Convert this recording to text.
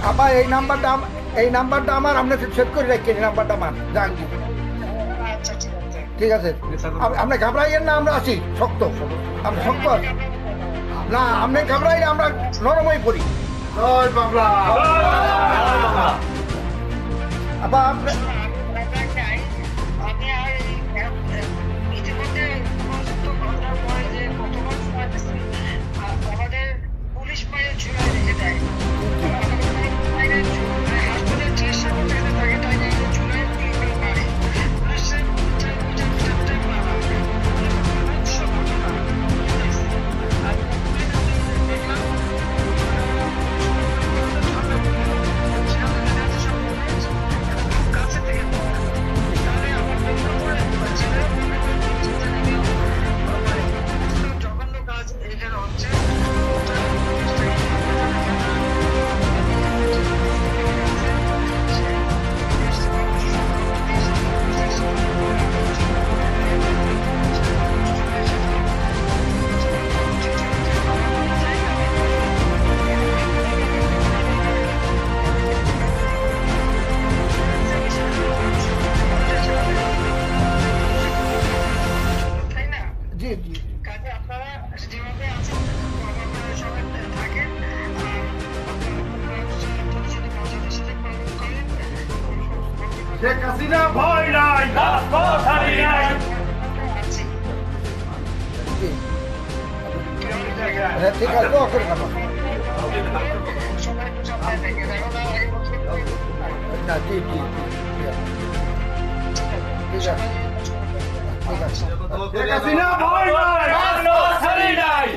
আমার এই নাম্বারটা আমার আপনি সেভ করে রাখেন, এই নাম্বারটা আমার জাহাঙ্গীর। ঠিক আছে, আপনি ঘাবড়াইয়েন না, আমরা আছি শক্ত, আমরা শক্ত আছি না, আপনি ঘাবড়াইলে আমরা নরমই পড়ি। জয় বাংলা। আবার আপনি শেখ হাসিনা ভয় নাই, রাজপথ হারি নাই। ঠিক আছে, দোয়া করেন আমার। না, জি জি ঠিক আছে, ঠিক আছে। শেখ হাসিনা ভয় নাই, রাজপথ হারি নাই।